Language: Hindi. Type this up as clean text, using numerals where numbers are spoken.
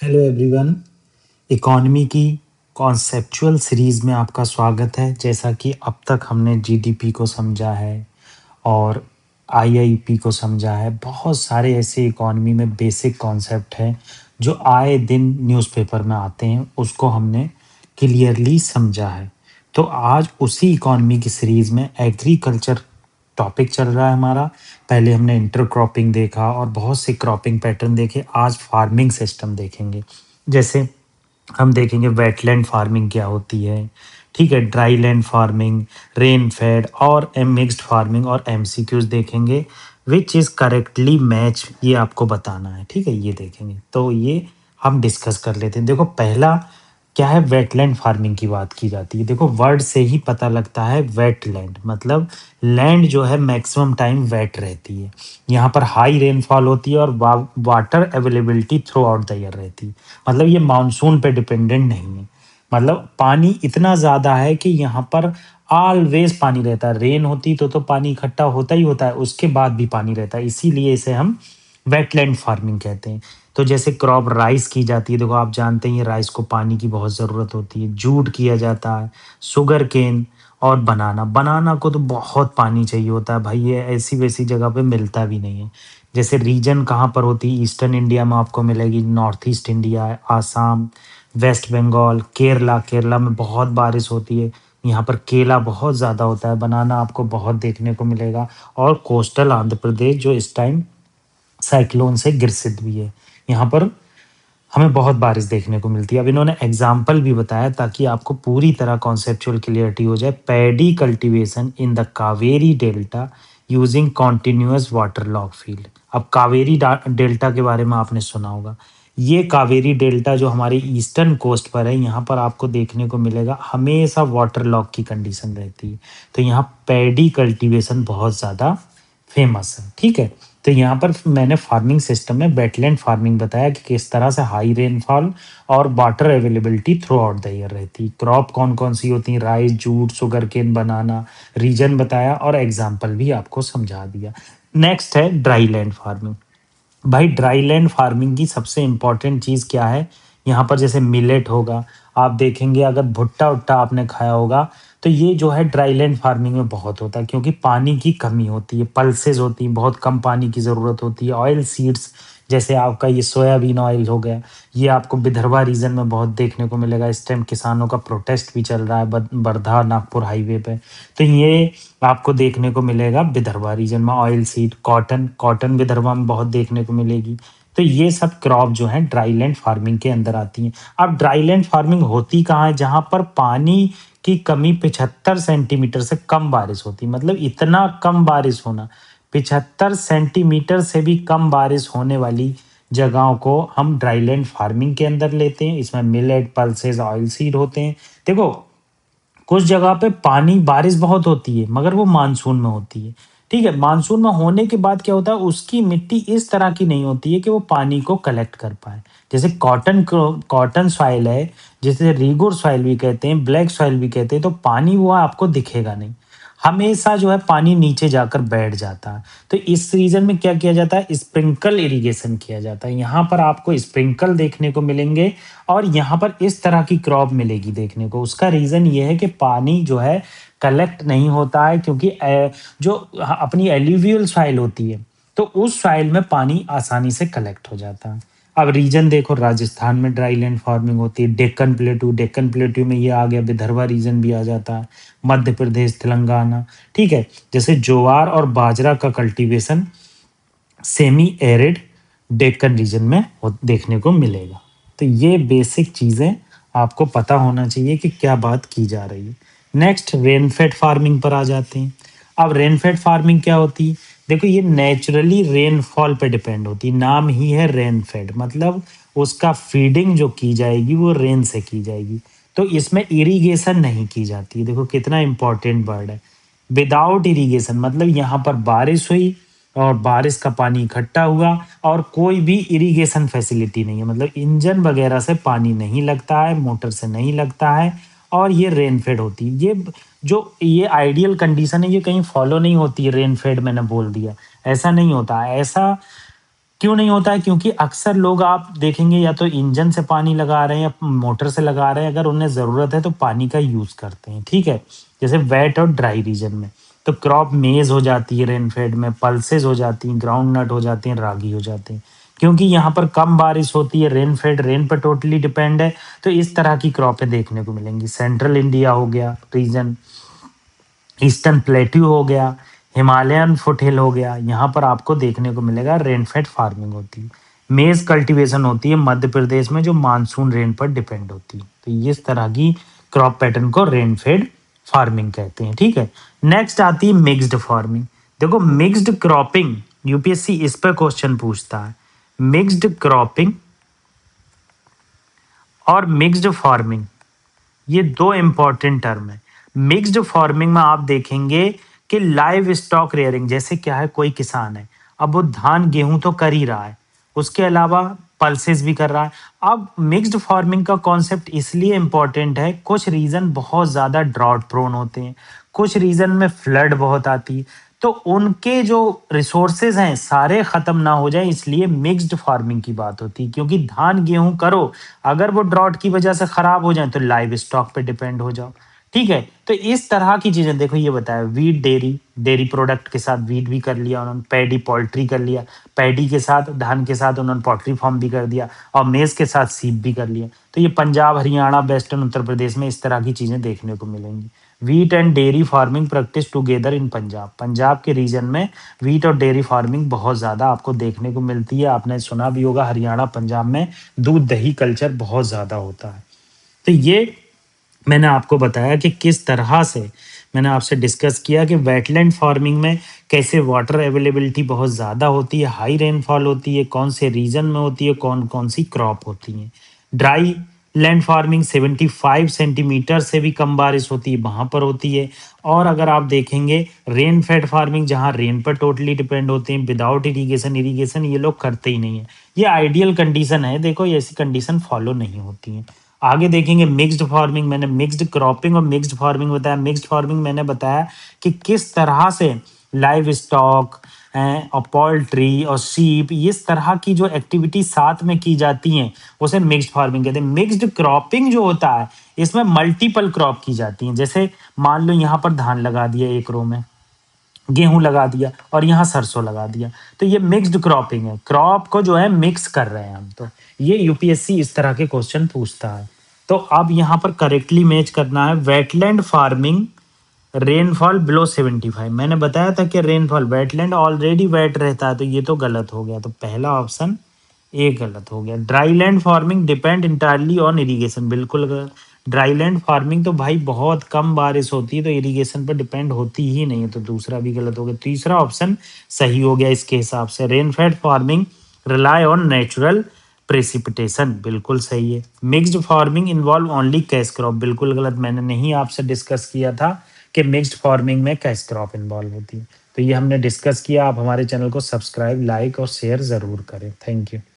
Hello everyone. इकॉनमी की कॉन्सेप्चुअल सीरीज़ में आपका स्वागत है। जैसा कि अब तक हमने जीडीपी को समझा है और आईआईपी को समझा है, बहुत सारे ऐसे इकॉनमी में बेसिक कॉन्सेप्ट हैं जो आए दिन न्यूज़पेपर में आते हैं, उसको हमने क्लियरली समझा है। तो आज उसी इकॉनमी की सीरीज़ में एग्रीकल्चर टॉपिक चल रहा है हमारा। पहले हमने इंटरक्रॉपिंग देखा और बहुत से क्रॉपिंग पैटर्न देखे। आज फार्मिंग सिस्टम देखेंगे। जैसे हम देखेंगे वेटलैंड फार्मिंग क्या होती है, ठीक है, dry land farming, rain fade और मिक्स्ड फार्मिंग और एमसीक्यूज देखेंगे। विच इज़ करेक्टली मैच ये आपको बताना है, ठीक है, ये देखेंगे। तो ये हम डिस्कस कर लेते हैं। देखो पहला क्या है, वेटलैंड फार्मिंग की बात की जाती है। देखो वर्ड से ही पता लगता है, वेटलैंड मतलब लैंड जो है मैक्सिमम टाइम वेट रहती है। यहाँ पर हाई रेनफॉल होती है और water availability through out the year रहती है। मतलब ये मानसून पे डिपेंडेंट नहीं है। मतलब पानी इतना ज़्यादा है कि यहाँ पर ऑलवेज पानी रहता है। रेन होती तो पानी इकट्ठा होता ही होता है, उसके बाद भी पानी रहता है, इसीलिए इसे हम वेटलैंड फार्मिंग कहते हैं। तो जैसे क्रॉप राइस की जाती है, देखो आप जानते हैं राइस को पानी की बहुत ज़रूरत होती है। जूट किया जाता है, शुगर केन और बनाना। बनाना को तो बहुत पानी चाहिए होता है भाई, ये ऐसी वैसी जगह पे मिलता भी नहीं है। जैसे रीजन कहाँ पर होती है, ईस्टर्न इंडिया में आपको मिलेगी, north east India, Assam, west Bengal, Kerala. Kerala में बहुत बारिश होती है, यहाँ पर केला बहुत ज़्यादा होता है। बनाना आपको बहुत देखने को मिलेगा। और कोस्टल आंध्र प्रदेश जो इस टाइम साइक्लोन से ग्रसित भी है, यहाँ पर हमें बहुत बारिश देखने को मिलती है। अब इन्होंने एग्जाम्पल भी बताया ताकि आपको पूरी तरह कॉन्सेप्चुअल क्लियरिटी हो जाए। Paddy cultivation in the Kaveri delta using continuous water log field. अब कावेरी डेल्टा के बारे में आपने सुना होगा। ये कावेरी डेल्टा जो हमारी ईस्टर्न कोस्ट पर है, यहाँ पर आपको देखने को मिलेगा हमेशा वाटर लॉग की कंडीशन रहती है। तो यहाँ पैडी कल्टीवेशन बहुत ज़्यादा फेमस है, ठीक है। तो यहाँ पर मैंने फार्मिंग सिस्टम में वेटलैंड फार्मिंग बताया कि किस तरह से हाई रेनफॉल और water availability through out the year रहती है। क्रॉप कौन कौन सी होती है, राइस, जूट, शुगर केन, बनाना। रीजन बताया और एग्जाम्पल भी आपको समझा दिया। नेक्स्ट है ड्राई लैंड फार्मिंग। भाई ड्राई लैंड फार्मिंग की सबसे इम्पोर्टेंट चीज़ क्या है, यहाँ पर जैसे मिलेट होगा, आप देखेंगे अगर भुट्टा उट्टा आपने खाया होगा, तो ये जो है ड्राई लैंड फार्मिंग में बहुत होता है क्योंकि पानी की कमी होती है, पल्सेस होती हैं, बहुत कम पानी की ज़रूरत होती है। ऑयल सीड्स जैसे आपका ये सोयाबीन ऑयल हो गया, ये आपको विदर्भा रीजन में बहुत देखने को मिलेगा। इस टाइम किसानों का प्रोटेस्ट भी चल रहा है बर्धा नागपुर हाईवे पे। तो ये आपको देखने को मिलेगा विदर्भा रीजन में। Oil seed, cotton, cotton Vidarbha में बहुत देखने को मिलेगी। तो ये सब क्रॉप जो है ड्राई लैंड फार्मिंग के अंदर आती हैं। अब ड्राई लैंड फार्मिंग होती कहाँ है, जहाँ पर पानी की कमी 75 सेंटीमीटर से कम बारिश होती है। मतलब इतना कम बारिश होना, 75 सेंटीमीटर से भी कम बारिश होने वाली जगहों को हम ड्राई लैंड फार्मिंग के अंदर लेते हैं। इसमें मिलेट, पल्सेस, ऑयल सीड होते हैं। देखो कुछ जगह पे पानी बारिश बहुत होती है मगर वो मानसून में होती है, ठीक है। मानसून में होने के बाद क्या होता है, उसकी मिट्टी इस तरह की नहीं होती है कि वो पानी को कलेक्ट कर पाए। जैसे कॉटन सॉइल है, जिसे रीगोर सॉइल भी कहते हैं, ब्लैक सॉइल भी कहते हैं, तो पानी वो आपको दिखेगा नहीं, हमेशा जो है पानी नीचे जाकर बैठ जाता है। तो इस रीजन में क्या किया जाता है, स्प्रिंकल इरिगेशन किया जाता है। यहाँ पर आपको स्प्रिंकल देखने को मिलेंगे और यहाँ पर इस तरह की क्रॉप मिलेगी देखने को। उसका रीजन ये है कि पानी जो है कलेक्ट नहीं होता है क्योंकि जो अपनी एल्यूवियल सॉइल होती है, तो उस सॉइल में पानी आसानी से कलेक्ट हो जाता है। अब रीजन देखो, राजस्थान में ड्राई लैंड फार्मिंग होती है। डेक्कन प्लेटू में ये आ गया, विदर्भा रीजन भी आ जाता है, मध्य प्रदेश, तेलंगाना, ठीक है। जैसे ज्वार और बाजरा का cultivation semi arid Deccan region में देखने को मिलेगा। तो ये बेसिक चीज़ें आपको पता होना चाहिए कि क्या बात की जा रही है। नेक्स्ट रेनफेड फार्मिंग पर आ जाते हैं। अब रेनफेड फार्मिंग क्या होती है, देखो ये नेचुरली रेनफॉल पे डिपेंड होती है। नाम ही है रेनफेड, मतलब उसका फीडिंग जो की जाएगी वो रेन से की जाएगी। तो इसमें इरिगेशन नहीं की जाती है। देखो कितना इंपॉर्टेंट वर्ड है, विदाउट इरिगेशन। मतलब यहाँ पर बारिश हुई और बारिश का पानी इकट्ठा हुआ और कोई भी इरिगेशन फैसिलिटी नहीं है, मतलब इंजन वगैरह से पानी नहीं लगता है, मोटर से नहीं लगता है, और ये रेनफेड होती है। ये आइडियल कंडीशन है, ये कहीं फॉलो नहीं होती है। रेनफेड मैंने बोल दिया, ऐसा नहीं होता है। ऐसा क्यों नहीं होता है? क्योंकि अक्सर लोग आप देखेंगे या तो इंजन से पानी लगा रहे हैं या मोटर से लगा रहे हैं, अगर उन्हें ज़रूरत है तो पानी का यूज़ करते हैं, ठीक है? जैसे वेट और ड्राई रीजन में। तो क्रॉप मेज़ हो जाती है रेनफेड में, पल्सेस हो जाती हैं, ग्राउंड नट हो जाते हैं, रागी हो जाते हैं। क्योंकि यहाँ पर कम बारिश होती है, रेनफेड रेन पर टोटली डिपेंड है, तो इस तरह की क्रॉपें देखने को मिलेंगी। सेंट्रल इंडिया हो गया रीजन, ईस्टर्न प्लेट्यू हो गया, हिमालयन फुटहिल हो गया, यहाँ पर आपको देखने को मिलेगा रेनफेड फार्मिंग होती है। मेज़ कल्टीवेशन होती है मध्य प्रदेश में, जो मानसून रेन पर डिपेंड होती है। तो इस तरह की क्रॉप पैटर्न को रेनफेड फार्मिंग कहते हैं, ठीक है? नेक्स्ट आती है मिक्स्ड फार्मिंग। देखो मिक्स्ड क्रॉपिंग, यूपीएससी इस पर क्वेश्चन पूछता है। मिक्स्ड क्रॉपिंग और मिक्स्ड फार्मिंग, ये दो इंपॉर्टेंट टर्म है। मिक्स्ड फार्मिंग में आप देखेंगे कि लाइव स्टॉक रेयरिंग, जैसे क्या है, कोई किसान है, अब वो धान गेहूं तो कर ही रहा है, उसके अलावा पल्सेस भी कर रहा है। अब मिक्स्ड फार्मिंग का कॉन्सेप्ट इसलिए इंपॉर्टेंट है, कुछ रीजन बहुत ज्यादा ड्रॉट प्रोन होते हैं, कुछ रीजन में फ्लड बहुत आती है, तो उनके जो रिसोर्सेज हैं सारे खत्म ना हो जाए, इसलिए मिक्स्ड फार्मिंग की बात होती है। क्योंकि धान गेहूं करो, अगर वो ड्रॉट की वजह से खराब हो जाए तो लाइव स्टॉक पे डिपेंड हो जाओ, ठीक है? तो इस तरह की चीजें देखो, ये बताया वीट डेयरी, डेयरी प्रोडक्ट के साथ वीट भी कर लिया उन्होंने, पैडी पोल्ट्री कर लिया, पैडी के साथ धान के साथ उन्होंने पोल्ट्री फार्म भी कर दिया, और मेज के साथ सीप भी कर लिया। तो ये पंजाब, हरियाणा, वेस्टर्न उत्तर प्रदेश में इस तरह की चीजें देखने को मिलेंगी। Wheat and dairy farming practice together in Punjab, Punjab के रीजन में व्हीट और डेयरी फार्मिंग बहुत ज्यादा आपको देखने को मिलती है। आपने सुना भी होगा हरियाणा पंजाब में दूध दही कल्चर बहुत ज्यादा होता है। तो ये मैंने आपको बताया कि किस तरह से मैंने आपसे डिस्कस किया कि वेटलैंड फार्मिंग में कैसे वाटर अवेलेबिलिटी बहुत ज़्यादा होती है, हाई रेनफॉल होती है, कौन से रीजन में होती है, कौन कौन सी क्रॉप होती है। ड्राई लैंड फार्मिंग 75 सेंटीमीटर से भी कम बारिश होती है, वहाँ पर होती है। और अगर आप देखेंगे रेन फेड फार्मिंग, जहाँ रेन पर टोटली डिपेंड होते हैं, विदाउट इरीगेशन, इरीगेशन ये लोग करते ही नहीं है। ये आइडियल कंडीशन है, देखो ऐसी कंडीशन फॉलो नहीं होती है। आगे देखेंगे मिक्स्ड फार्मिंग, मैंने मिक्स्ड क्रॉपिंग और मिक्स्ड फार्मिंग बताया। मिक्स्ड फार्मिंग मैंने बताया कि किस तरह से लाइव स्टॉक और पोल्ट्री और सीप, इस तरह की जो एक्टिविटी साथ में की जाती हैं उसे मिक्स्ड फार्मिंग कहते हैं। मिक्स्ड क्रॉपिंग जो होता है, इसमें मल्टीपल क्रॉप की जाती हैं। जैसे मान लो यहाँ पर धान लगा दिया एक रो में, गेहूं लगा दिया और यहाँ सरसों लगा दिया, तो ये मिक्स्ड क्रॉपिंग है। क्रॉप को जो है मिक्स कर रहे हैं हम। तो ये यूपीएससी इस तरह के क्वेश्चन पूछता है। तो अब यहाँ पर करेक्टली मैच करना है। Wetland farming, rainfall below 75। मैंने बताया था कि रेनफॉल, वेटलैंड ऑलरेडी वेट रहता है, तो ये तो गलत हो गया, तो पहला ऑप्शन ए गलत हो गया। Dry land farming depend entirely on irrigation, बिल्कुल गलत। ड्राई लैंड फार्मिंग तो भाई बहुत कम बारिश होती है, तो इरीगेशन पर डिपेंड होती ही नहीं है, तो दूसरा भी गलत हो गया। तीसरा ऑप्शन सही हो गया इसके हिसाब से। Rainfed farming rely on natural precipitation, बिल्कुल सही है। Mixed farming involve only cash crop, बिल्कुल गलत। मैंने नहीं आपसे डिस्कस किया था कि मिक्स्ड फार्मिंग में कैश क्रॉप इन्वॉल्व होती है। तो ये हमने डिस्कस किया। आप हमारे चैनल को सब्सक्राइब, लाइक और शेयर ज़रूर करें। Thank you.